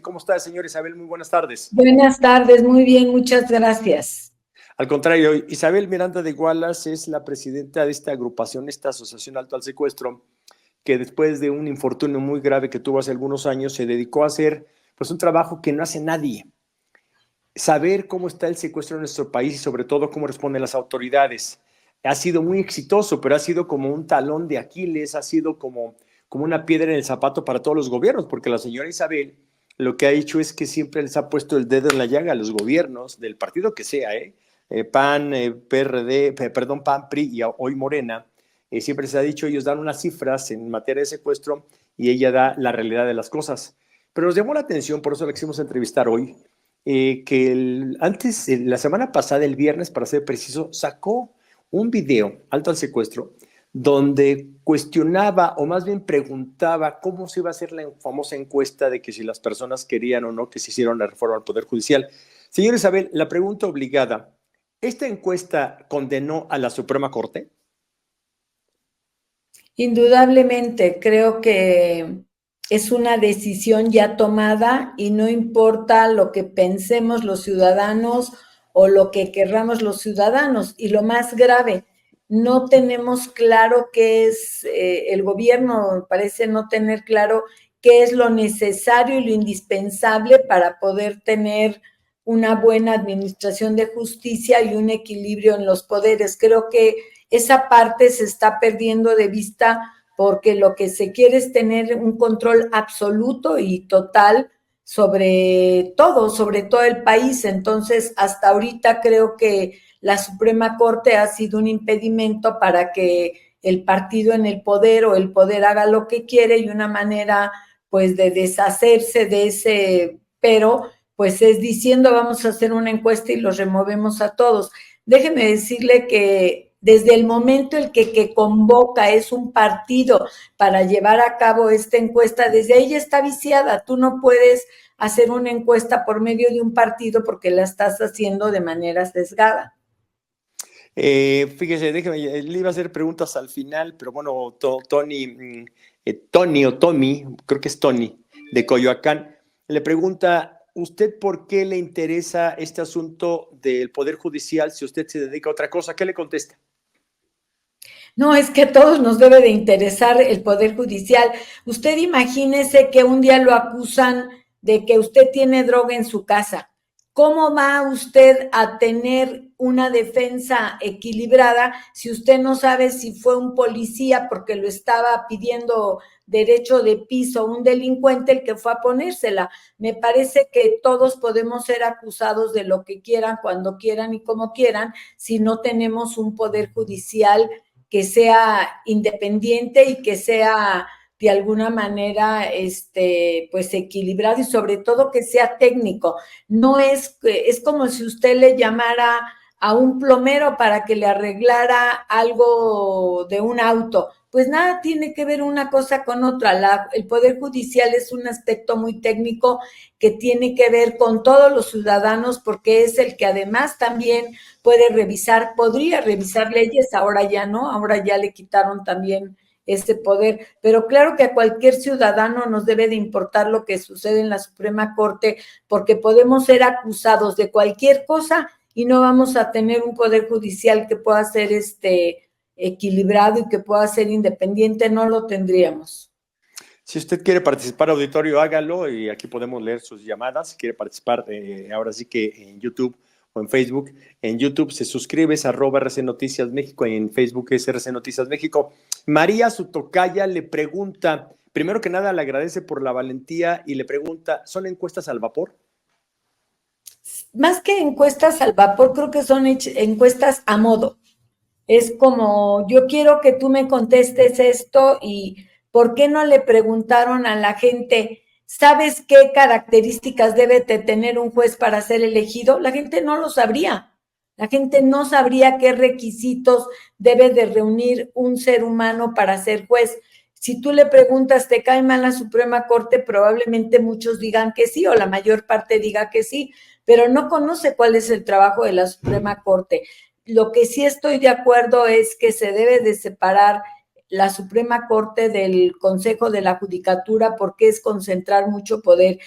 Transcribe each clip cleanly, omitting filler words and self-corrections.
¿Cómo está, señor Isabel? Muy buenas tardes. Buenas tardes, muy bien, muchas gracias. Al contrario, Isabel Miranda de Gualas es la presidenta de esta agrupación, esta Asociación Alto al Secuestro, que después de un infortunio muy grave que tuvo hace algunos años, se dedicó a hacer pues, un trabajo que no hace nadie. Saber cómo está el secuestro en nuestro país y sobre todo cómo responden las autoridades. Ha sido muy exitoso, pero ha sido como un talón de Aquiles, ha sido como una piedra en el zapato para todos los gobiernos, porque la señora Isabel lo que ha hecho es que siempre les ha puesto el dedo en la llaga a los gobiernos, del partido que sea, PAN, PRD, perdón, PAN, PRI y hoy Morena. Siempre se ha dicho, ellos dan unas cifras en materia de secuestro y ella da la realidad de las cosas. Pero nos llamó la atención, por eso la quisimos entrevistar hoy, que la semana pasada, el viernes, para ser preciso, sacó un video, Alto al Secuestro, donde cuestionaba o más bien preguntaba cómo se iba a hacer la famosa encuesta de que si las personas querían o no que se hiciera una reforma al Poder Judicial. Señor Isabel, la pregunta obligada, ¿esta encuesta condenó a la Suprema Corte? Indudablemente, creo que es una decisión ya tomada y no importa lo que pensemos los ciudadanos o lo que querramos los ciudadanos. Y lo más grave, no tenemos claro qué es, el gobierno parece no tener claro qué es lo necesario y lo indispensable para poder tener una buena administración de justicia y un equilibrio en los poderes. Creo que esa parte se está perdiendo de vista porque lo que se quiere es tener un control absoluto y total sobre todo el país. Entonces, hasta ahorita creo que la Suprema Corte ha sido un impedimento para que el partido en el poder o el poder haga lo que quiere y una manera pues de deshacerse de ese, pero pues es diciendo vamos a hacer una encuesta y los removemos a todos. Déjeme decirle que desde el momento en que convoca es un partido para llevar a cabo esta encuesta, desde ahí ya está viciada. Tú no puedes hacer una encuesta por medio de un partido porque la estás haciendo de manera sesgada. Fíjese, déjeme, le iba a hacer preguntas al final, pero bueno, Tony o Tommy, creo que es Tony, de Coyoacán, le pregunta, ¿usted por qué le interesa este asunto del Poder Judicial si usted se dedica a otra cosa? ¿Qué le contesta? No, es que a todos nos debe de interesar el Poder Judicial. Usted imagínese que un día lo acusan de que usted tiene droga en su casa. ¿Cómo va usted a tener una defensa equilibrada si usted no sabe si fue un policía porque lo estaba pidiendo derecho de piso, un delincuente el que fue a ponérsela? Me parece que todos podemos ser acusados de lo que quieran, cuando quieran y como quieran, si no tenemos un Poder Judicial que sea independiente y que sea de alguna manera pues equilibrado y sobre todo que sea técnico. No es como si usted le llamara a un plomero para que le arreglara algo de un auto. Pues nada tiene que ver una cosa con otra. El Poder Judicial es un aspecto muy técnico que tiene que ver con todos los ciudadanos porque es el que además también podría revisar leyes, ahora ya no, ahora ya le quitaron también ese poder, pero claro que a cualquier ciudadano nos debe de importar lo que sucede en la Suprema Corte, porque podemos ser acusados de cualquier cosa y no vamos a tener un poder judicial que pueda ser equilibrado y que pueda ser independiente, no lo tendríamos. Si usted quiere participar, auditorio, hágalo y aquí podemos leer sus llamadas. Si quiere participar, ahora sí que en YouTube o en Facebook. En YouTube se suscribe, es @RC Noticias México, y en Facebook es RC Noticias México. María Sutocaya le pregunta, primero que nada le agradece por la valentía y le pregunta, ¿son encuestas al vapor? Más que encuestas al vapor, creo que son encuestas a modo. Es como, yo quiero que tú me contestes esto y ¿por qué no le preguntaron a la gente, ¿sabes qué características debe de tener un juez para ser elegido? La gente no lo sabría. La gente no sabría qué requisitos debe de reunir un ser humano para ser juez. Si tú le preguntas, ¿te cae mal la Suprema Corte? Probablemente muchos digan que sí o la mayor parte diga que sí, pero no conoce cuál es el trabajo de la Suprema Corte. Lo que sí estoy de acuerdo es que se debe de separar la Suprema Corte del Consejo de la Judicatura porque es concentrar mucho poder.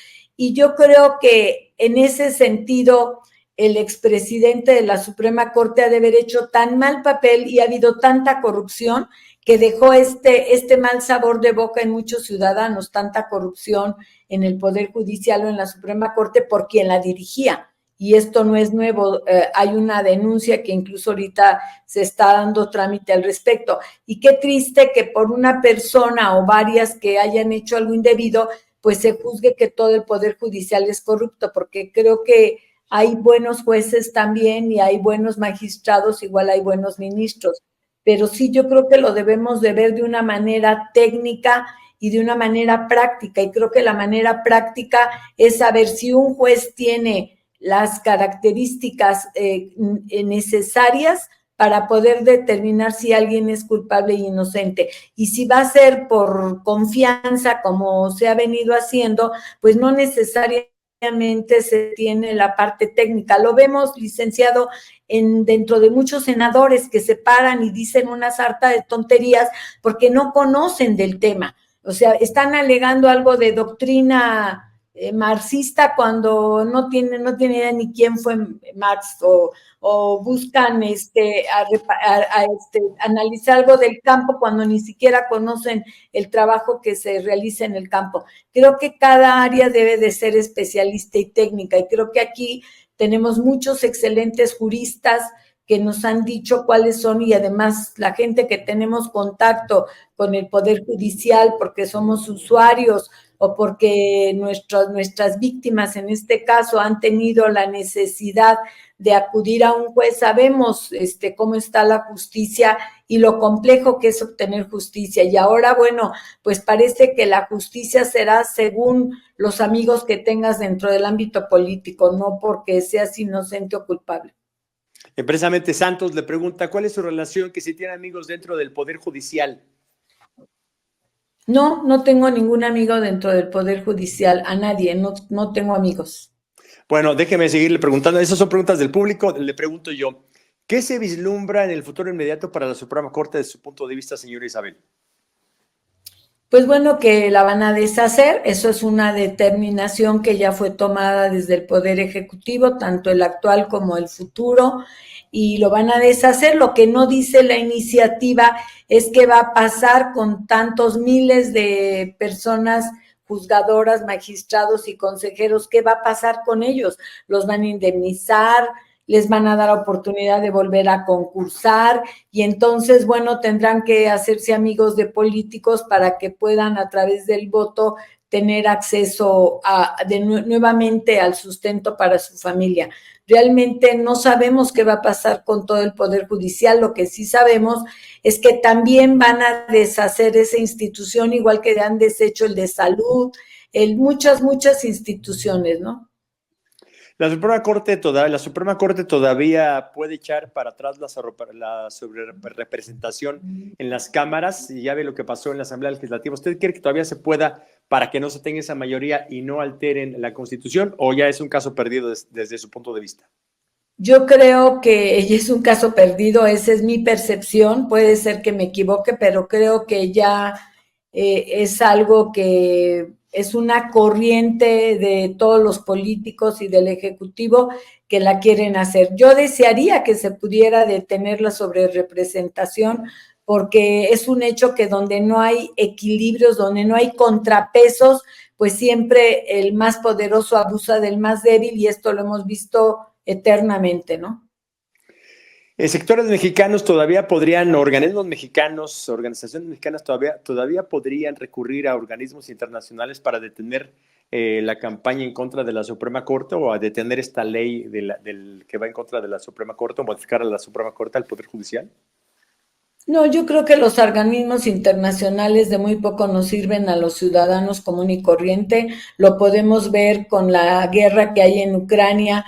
y yo creo que en ese sentido el expresidente de la Suprema Corte ha de haber hecho tan mal papel y ha habido tanta corrupción que dejó este mal sabor de boca en muchos ciudadanos, tanta corrupción en el Poder Judicial o en la Suprema Corte por quien la dirigía. Y esto no es nuevo, hay una denuncia que incluso ahorita se está dando trámite al respecto. Y qué triste que por una persona o varias que hayan hecho algo indebido, pues se juzgue que todo el Poder Judicial es corrupto, porque creo que hay buenos jueces también y hay buenos magistrados, igual hay buenos ministros, pero sí yo creo que lo debemos de ver de una manera técnica y de una manera práctica, y creo que la manera práctica es saber si un juez tiene las características necesarias para poder determinar si alguien es culpable e inocente. Y si va a ser por confianza, como se ha venido haciendo, pues no necesariamente se tiene la parte técnica. Lo vemos, licenciado, dentro de muchos senadores que se paran y dicen una sarta de tonterías porque no conocen del tema. O sea, están alegando algo de doctrina marxista cuando no tiene idea ni quién fue Marx, o buscan analizar algo del campo cuando ni siquiera conocen el trabajo que se realiza en el campo. Creo que cada área debe de ser especialista y técnica, y creo que aquí tenemos muchos excelentes juristas que nos han dicho cuáles son, y además la gente que tenemos contacto con el Poder Judicial porque somos usuarios o porque nuestras víctimas en este caso han tenido la necesidad de acudir a un juez, sabemos cómo está la justicia y lo complejo que es obtener justicia. Y ahora, bueno, pues parece que la justicia será según los amigos que tengas dentro del ámbito político, no porque seas inocente o culpable. Precisamente Santos le pregunta, ¿cuál es su relación que si tiene amigos dentro del Poder Judicial? No, no tengo ningún amigo dentro del Poder Judicial, a nadie, no tengo amigos. Bueno, déjeme seguirle preguntando. Esas son preguntas del público. Le pregunto yo, ¿qué se vislumbra en el futuro inmediato para la Suprema Corte desde su punto de vista, señora Isabel? Pues bueno, que la van a deshacer, eso es una determinación que ya fue tomada desde el Poder Ejecutivo, tanto el actual como el futuro, y lo van a deshacer. Lo que no dice la iniciativa es qué va a pasar con tantos miles de personas juzgadoras, magistrados y consejeros, qué va a pasar con ellos. ¿Los van a indemnizar? ¿Les van a dar oportunidad de volver a concursar? Y entonces, bueno, tendrán que hacerse amigos de políticos para que puedan a través del voto tener acceso nuevamente al sustento para su familia. Realmente no sabemos qué va a pasar con todo el Poder Judicial. Lo que sí sabemos es que también van a deshacer esa institución, igual que han deshecho el de salud, muchas instituciones, ¿no? La Suprema Corte todavía puede echar para atrás la sobrerepresentación en las cámaras, y ya ve lo que pasó en la Asamblea Legislativa. ¿Usted cree que todavía se pueda para que no se tenga esa mayoría y no alteren la Constitución, o ya es un caso perdido desde su punto de vista? Yo creo que es un caso perdido, esa es mi percepción, puede ser que me equivoque, pero creo que ya es algo que es una corriente de todos los políticos y del Ejecutivo que la quieren hacer. Yo desearía que se pudiera detener la sobrerepresentación, porque es un hecho que donde no hay equilibrios, donde no hay contrapesos, pues siempre el más poderoso abusa del más débil, y esto lo hemos visto eternamente, ¿no? Sectores mexicanos todavía podrían, organismos mexicanos, organizaciones mexicanas todavía podrían recurrir a organismos internacionales para detener la campaña en contra de la Suprema Corte, o a detener esta ley que va en contra de la Suprema Corte, o modificar a la Suprema Corte al Poder Judicial. No, yo creo que los organismos internacionales de muy poco nos sirven a los ciudadanos común y corriente. Lo podemos ver con la guerra que hay en Ucrania,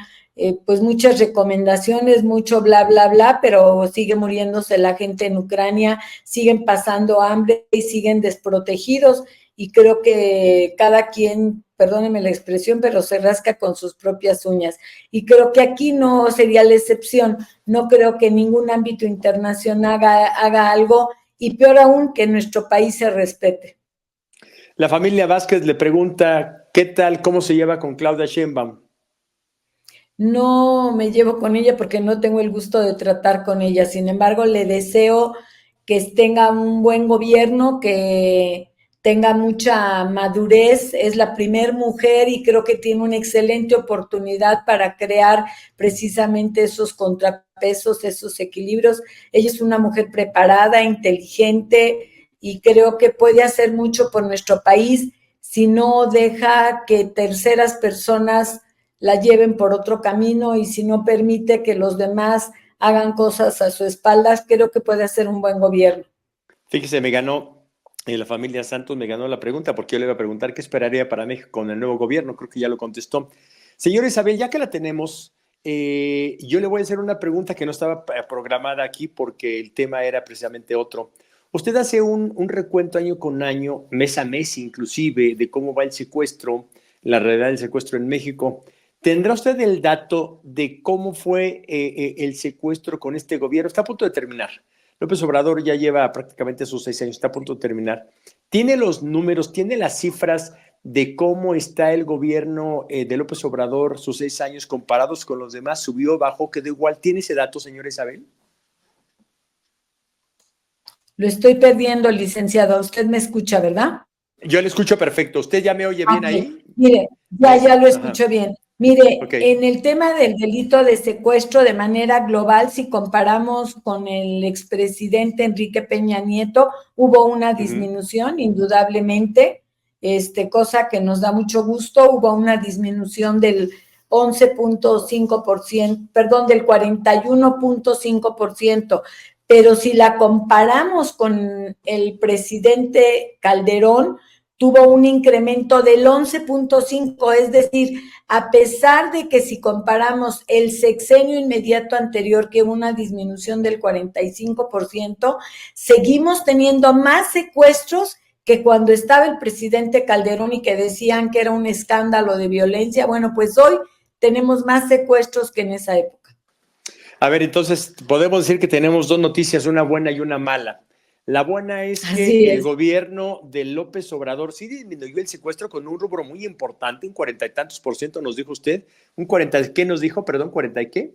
pues muchas recomendaciones, mucho bla, bla, bla, pero sigue muriéndose la gente en Ucrania, siguen pasando hambre y siguen desprotegidos, y creo que cada quien, perdónenme la expresión, pero se rasca con sus propias uñas, y creo que aquí no sería la excepción. No creo que ningún ámbito internacional haga algo, y peor aún, que nuestro país se respete. La familia Vázquez le pregunta, ¿Qué tal? ¿Cómo se lleva con Claudia Sheinbaum? No me llevo con ella porque no tengo el gusto de tratar con ella. Sin embargo, le deseo que tenga un buen gobierno, que tenga mucha madurez. Es la primer mujer y creo que tiene una excelente oportunidad para crear precisamente esos contrapesos, esos equilibrios. Ella es una mujer preparada, inteligente y creo que puede hacer mucho por nuestro país si no deja que terceras personas la lleven por otro camino y si no permite que los demás hagan cosas a su espaldas, creo que puede hacer un buen gobierno. Fíjese, me ganó la familia Santos, me ganó la pregunta, porque yo le iba a preguntar qué esperaría para México con el nuevo gobierno. Creo que ya lo contestó. Señora Isabel, ya que la tenemos, yo le voy a hacer una pregunta que no estaba programada aquí porque el tema era precisamente otro. Usted hace un recuento año con año, mes a mes inclusive, de cómo va el secuestro, la realidad del secuestro en México. ¿Tendrá usted el dato de cómo fue el secuestro con este gobierno? Está a punto de terminar. López Obrador ya lleva prácticamente sus 6 años, está a punto de terminar. ¿Tiene los números, tiene las cifras de cómo está el gobierno de López Obrador, sus 6 años comparados con los demás? ¿Subió, bajó, quedó igual? ¿Tiene ese dato, señora Isabel? Lo estoy perdiendo, licenciado. Usted me escucha, ¿verdad? Yo le escucho perfecto. ¿Usted ya me oye bien Ok. ahí? Mire, ya lo Ajá. escucho bien. Mire, Ok. en el tema del delito de secuestro de manera global, si comparamos con el expresidente Enrique Peña Nieto, hubo una Ujú. disminución, indudablemente, cosa que nos da mucho gusto, hubo una disminución del 11.5%, perdón, del 41.5%, pero si la comparamos con el presidente Calderón, tuvo un incremento del 11.5, es decir, a pesar de que si comparamos el sexenio inmediato anterior, que hubo una disminución del 45%, seguimos teniendo más secuestros que cuando estaba el presidente Calderón y que decían que era un escándalo de violencia. Bueno, pues hoy tenemos más secuestros que en esa época. A ver, entonces podemos decir que tenemos dos noticias, una buena y una mala. La buena es que Así el es. gobierno de López Obrador sí disminuyó el secuestro con un rubro muy importante, un 40 y tantos % nos dijo usted. ¿Un 40, qué nos dijo? Perdón, ¿40 y qué?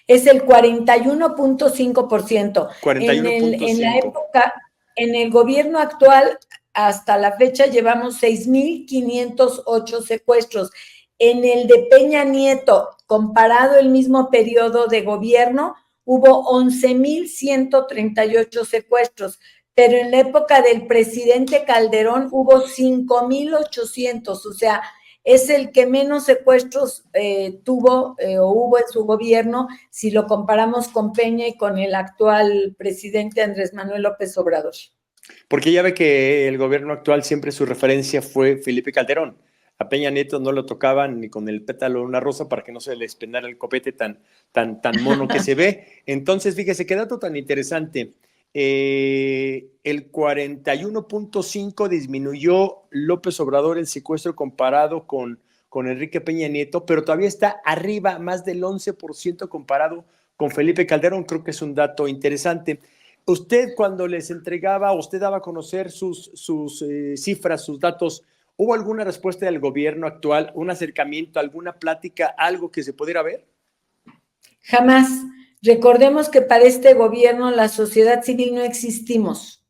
Es el 41.5%. Cuarenta y uno punto En la cinco. época, en el gobierno actual, hasta la fecha llevamos 6.508 secuestros. En el de Peña Nieto, comparado el mismo periodo de gobierno, hubo 11.138 secuestros, pero en la época del presidente Calderón hubo 5.800, o sea, es el que menos secuestros tuvo o hubo en su gobierno si lo comparamos con Peña y con el actual presidente Andrés Manuel López Obrador. Porque ya ve que el gobierno actual siempre su referencia fue Felipe Calderón. A Peña Nieto no lo tocaban ni con el pétalo de una rosa para que no se le despeinara el copete tan mono que se ve. Entonces, fíjese, qué dato tan interesante. El 41.5 disminuyó López Obrador el secuestro comparado con Enrique Peña Nieto, pero todavía está arriba, más del 11% comparado con Felipe Calderón. Creo que es un dato interesante. Usted cuando les entregaba, usted daba a conocer sus cifras, sus datos, ¿hubo alguna respuesta del gobierno actual, un acercamiento, alguna plática, algo que se pudiera ver? Jamás. Recordemos que para este gobierno la sociedad civil no existimos.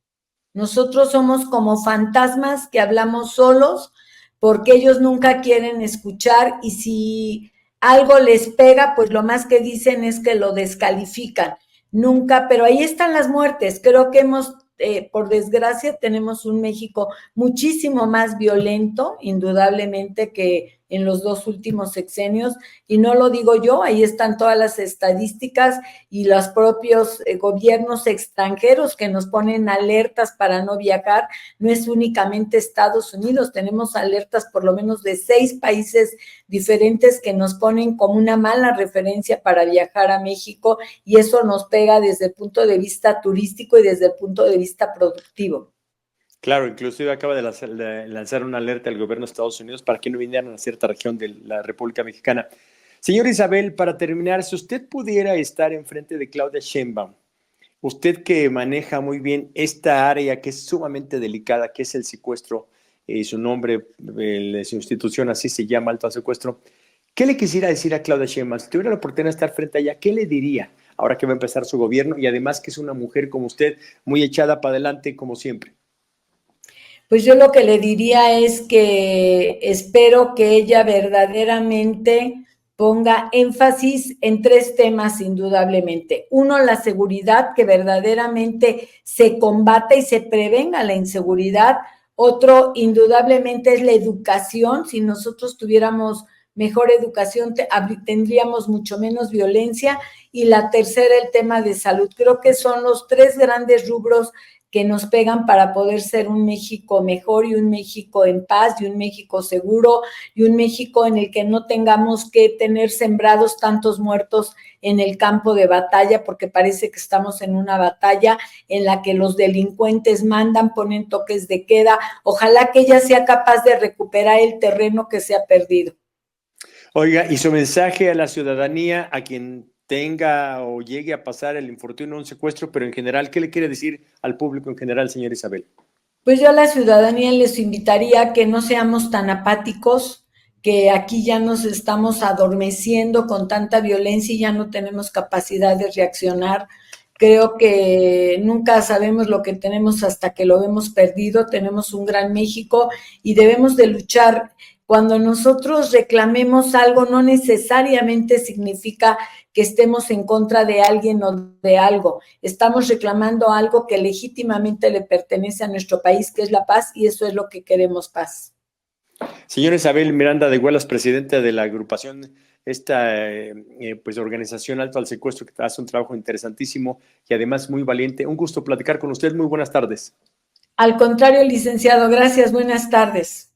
Nosotros somos como fantasmas que hablamos solos porque ellos nunca quieren escuchar y si algo les pega, pues lo más que dicen es que lo descalifican. Nunca, pero ahí están las muertes. Creo que por desgracia, tenemos un México muchísimo más violento, indudablemente, que en los dos últimos sexenios, y no lo digo yo, ahí están todas las estadísticas y los propios gobiernos extranjeros que nos ponen alertas para no viajar. No es únicamente Estados Unidos, tenemos alertas por lo menos de 6 países diferentes que nos ponen como una mala referencia para viajar a México y eso nos pega desde el punto de vista turístico y desde el punto de vista productivo. Claro, inclusive acaba de lanzar una alerta al gobierno de Estados Unidos para que no vinieran a cierta región de la República Mexicana. Señora Isabel, para terminar, si usted pudiera estar enfrente de Claudia Sheinbaum, usted que maneja muy bien esta área que es sumamente delicada, que es el secuestro, su nombre, su institución así se llama, Alto al Secuestro. ¿Qué le quisiera decir a Claudia Sheinbaum? Si tuviera la oportunidad de estar frente a ella, ¿qué le diría ahora que va a empezar su gobierno? Y además que es una mujer como usted, muy echada para adelante como siempre. Pues yo lo que le diría es que espero que ella verdaderamente ponga énfasis en 3 temas indudablemente. Uno, la seguridad, que verdaderamente se combata y se prevenga la inseguridad. Otro, indudablemente, es la educación. Si nosotros tuviéramos mejor educación, tendríamos mucho menos violencia. Y la tercera, el tema de salud. Creo que son los 3 grandes rubros que nos pegan para poder ser un México mejor y un México en paz y un México seguro y un México en el que no tengamos que tener sembrados tantos muertos en el campo de batalla, porque parece que estamos en una batalla en la que los delincuentes mandan, ponen toques de queda. Ojalá que ella sea capaz de recuperar el terreno que se ha perdido. Oiga, y su mensaje a la ciudadanía, a quien tenga o llegue a pasar el infortunio de un secuestro, pero en general, ¿qué le quiere decir al público en general, señora Isabel? Pues yo a la ciudadanía les invitaría a que no seamos tan apáticos, que aquí ya nos estamos adormeciendo con tanta violencia y ya no tenemos capacidad de reaccionar. Creo que nunca sabemos lo que tenemos hasta que lo hemos perdido. Tenemos un gran México y debemos de luchar. Cuando nosotros reclamemos algo, no necesariamente significa que estemos en contra de alguien o de algo. Estamos reclamando algo que legítimamente le pertenece a nuestro país, que es la paz, y eso es lo que queremos, paz. Señora Isabel Miranda de Huelas, presidenta de la agrupación, esta pues organización Alto al Secuestro, que hace un trabajo interesantísimo y además muy valiente. Un gusto platicar con usted. Muy buenas tardes. Al contrario, licenciado, gracias, buenas tardes.